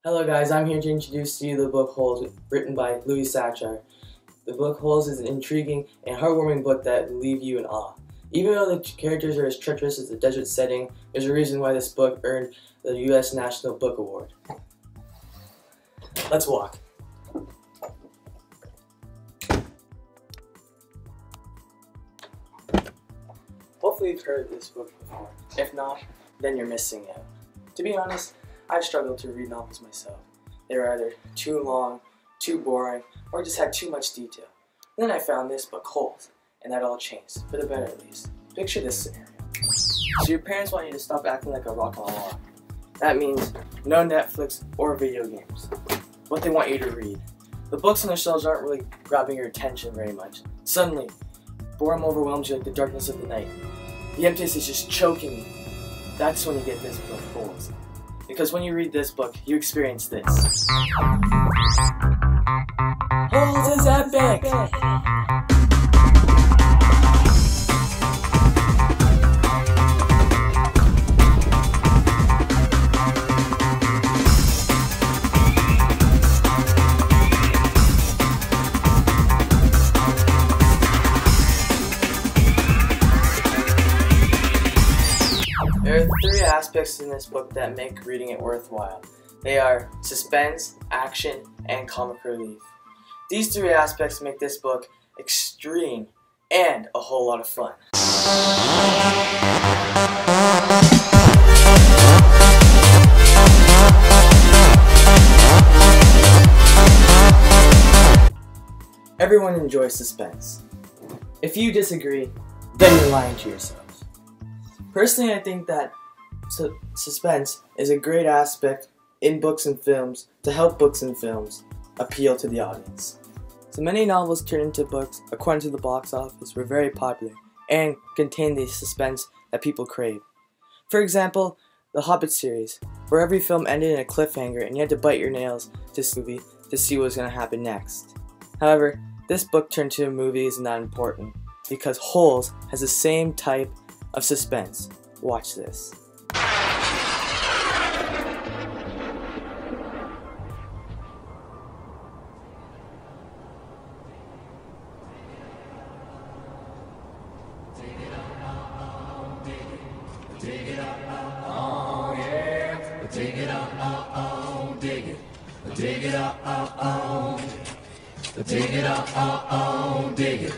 Hello guys, I'm here to introduce to you the book Holes, written by Louis Sachar. The book Holes is an intriguing and heartwarming book that will leave you in awe. Even though the characters are as treacherous as the desert setting, there's a reason why this book earned the U.S. National Book Award. Let's walk. Hopefully you've heard this book before. If not, then you're missing out. To be honest, I've struggled to read novels myself. They're either too long, too boring, or just had too much detail. Then I found this book, Holes, and that all changed, for the better at least. Picture this scenario. So your parents want you to stop acting like a rock on a log. That means no Netflix or video games. What they want you to read. The books on the shelves aren't really grabbing your attention very much. Suddenly, boredom overwhelms you like the darkness of the night. The emptiness is just choking you. That's when you get this book, Holes. Because when you read this book, you experience this. Holes is epic! There are three aspects in this book that make reading it worthwhile. They are suspense, action, and comic relief. These three aspects make this book extreme and a whole lot of fun. Everyone enjoys suspense. If you disagree, then you're lying to yourself. Personally, I think that suspense is a great aspect in books and films to help books and films appeal to the audience. So many novels turned into books, according to the box office, were very popular and contain the suspense that people crave. For example, the Hobbit series, where every film ended in a cliffhanger and you had to bite your nails to this movie to see what was going to happen next. However, this book turned to a movie is not important because Holes has the same type of suspense. Watch this. Dig it up, oh yeah. Dig it up, oh, dig it. Dig it up, oh. Dig it up, oh, dig it.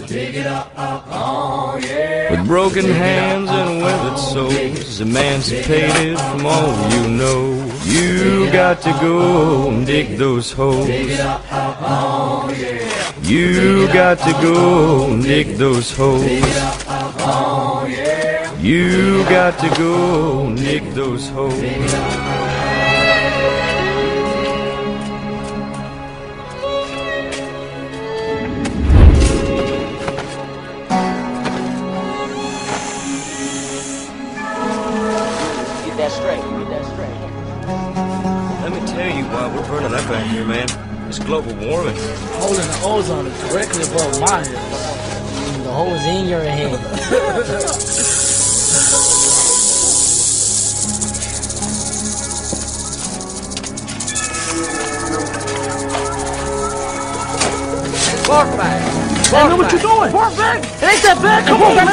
Dig it up, oh yeah. With broken hands and withered souls, emancipated from all you know. You got to go and dig those holes. Dig it up, oh yeah. You got to go and dig those holes. Dig it up, oh yeah. You got to go and dig those holes. Dig it up. Get that straight. Let me tell you why we're burning up out here, man. It's global warming. Holding the ozone is directly above my head. The hole is in your head. Bark back. Man, know what you doing? Bark back! It ain't that bad! Come on, man!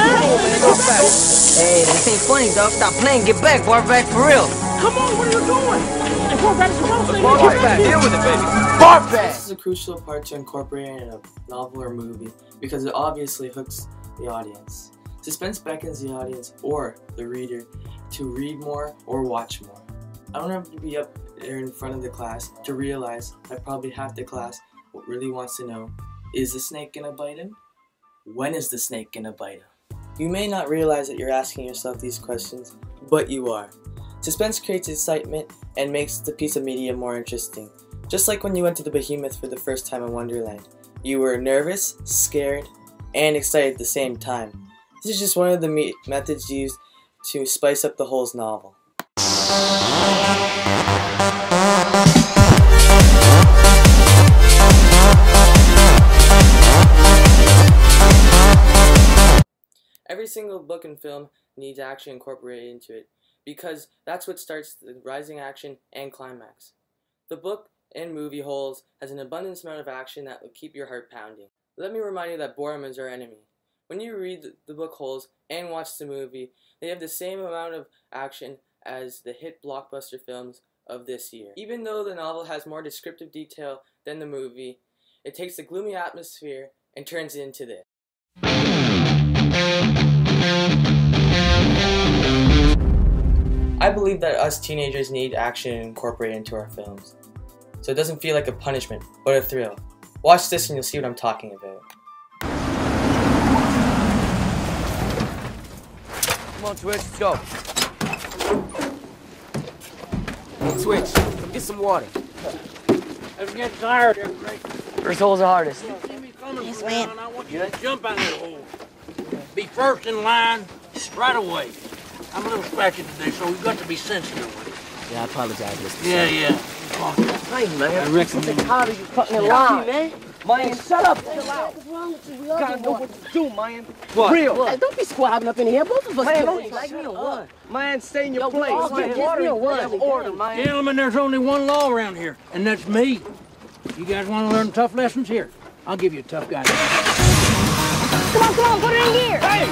Hey, this ain't funny, dog. Stop playing. Get back. Bark back for real. Come on, what are you doing? Hey, bark back, come on, say Bark get back, here. deal with it, baby. Bark back! This is a crucial part to incorporate in a novel or movie because it obviously hooks the audience. Suspense beckons the audience or the reader to read more or watch more. I don't have to be up there in front of the class to realize that probably half the class really wants to know, is the snake gonna bite him? When is the snake gonna bite him? You may not realize that you're asking yourself these questions, but you are. Suspense creates excitement and makes the piece of media more interesting. Just like when you went to the Behemoth for the first time in Wonderland. You were nervous, scared, and excited at the same time. This is just one of the methods used to spice up the Holes novel. Every single book and film needs action incorporated into it, because that's what starts the rising action and climax. The book and movie Holes has an abundance amount of action that will keep your heart pounding. Let me remind you that boredom is our enemy. When you read the book Holes and watch the movie, they have the same amount of action as the hit blockbuster films of this year. Even though the novel has more descriptive detail than the movie, it takes the gloomy atmosphere and turns it into this. I believe that us teenagers need action incorporated into our films, so it doesn't feel like a punishment, but a thrill. Watch this and you'll see what I'm talking about. Come on, Twitch, let's go. Hey, Twitch, come get some water. Let's get tired, everybody. First hole's the hardest. Yes, man. I want you to jump out of that hole. Be first in line right away. I'm a little scratchy today, so we've got to be sensitive with it. Yeah, I apologize, Mr. Yeah. Hey, man. I reckon I'm tired of you cutting in line, man. Man, shut up. Chill out. What's wrong with you? We You all gotta do know one. what to do, man. What? Real. Hey, don't be squabbing up in here. Both of us Man, do don't it. like me or Shut what? up. Man, stay in your Yo, we place. all Man, get water real and one. order, man. Gentlemen, there's only one law around here, and that's me. You guys want to learn tough lessons? Here, I'll give you a tough guy. Come on, put it in here. Hey!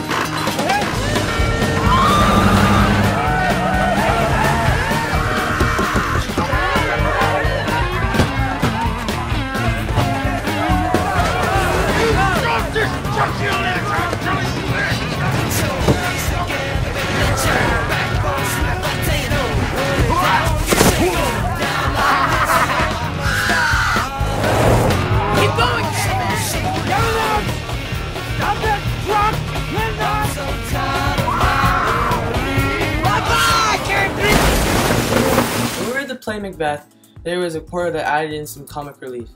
When we read the play Macbeth, there was a part that added in some comic relief.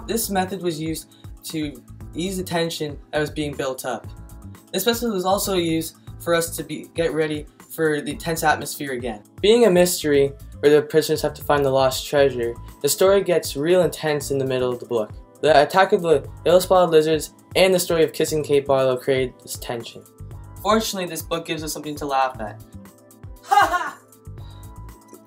This method was used to ease the tension that was being built up. This method was also used for us to get ready for the tense atmosphere again. Being a mystery where the prisoners have to find the lost treasure, the story gets real intense in the middle of the book. The attack of the yellow-spotted lizards and the story of kissing Kate Barlow created this tension. Fortunately, this book gives us something to laugh at.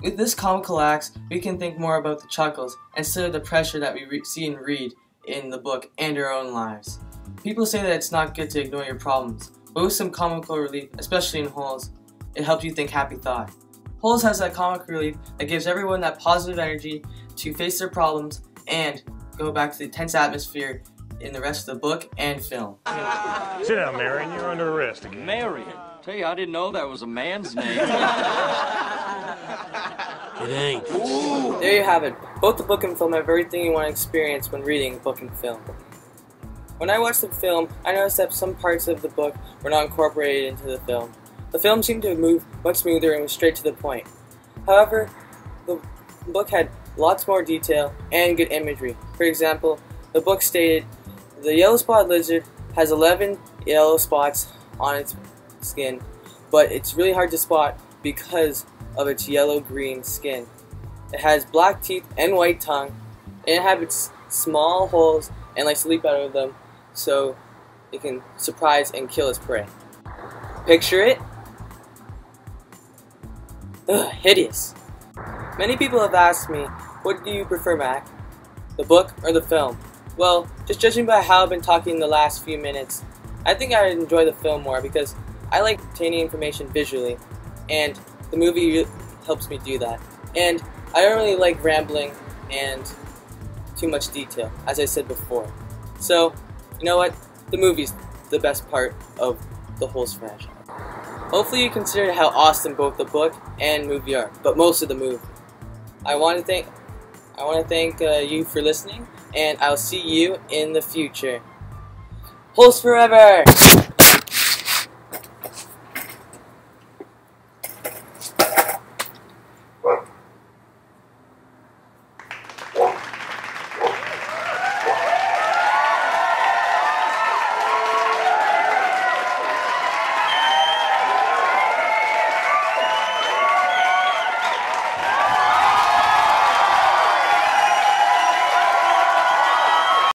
With this comical acts, we can think more about the chuckles instead of the pressure that we see and read in the book and our own lives. People say that it's not good to ignore your problems, but with some comical relief, especially in Holes, it helps you think happy thought. Holes has that comic relief that gives everyone that positive energy to face their problems and go back to the tense atmosphere in the rest of the book and film. Sit down, Marion. You're under arrest again. Marion. Tell you, I didn't know that was a man's name. It ain't. There you have it. Both the book and film have everything you want to experience when reading a book and film. When I watched the film, I noticed that some parts of the book were not incorporated into the film. The film seemed to move much smoother and was straight to the point. However, the book had lots more detail and good imagery. For example, the book stated, the yellow-spotted lizard has 11 yellow spots on its skin, but it's really hard to spot because of its yellow-green skin. It has black teeth and white tongue, and it inhabits small holes and likes to leap out of them so it can surprise and kill its prey. Picture it? Ugh, hideous. Many people have asked me, what do you prefer, Mac? The book or the film? Well, just judging by how I've been talking in the last few minutes, I think I enjoy the film more because I like obtaining information visually, and the movie helps me do that. And I don't really like rambling and too much detail, as I said before. So, you know what? The movie's the best part of the whole franchise. Hopefully you consider how awesome both the book and movie are, but most of the movie. I want to thank you for listening, and I'll see you in the future. Holes forever!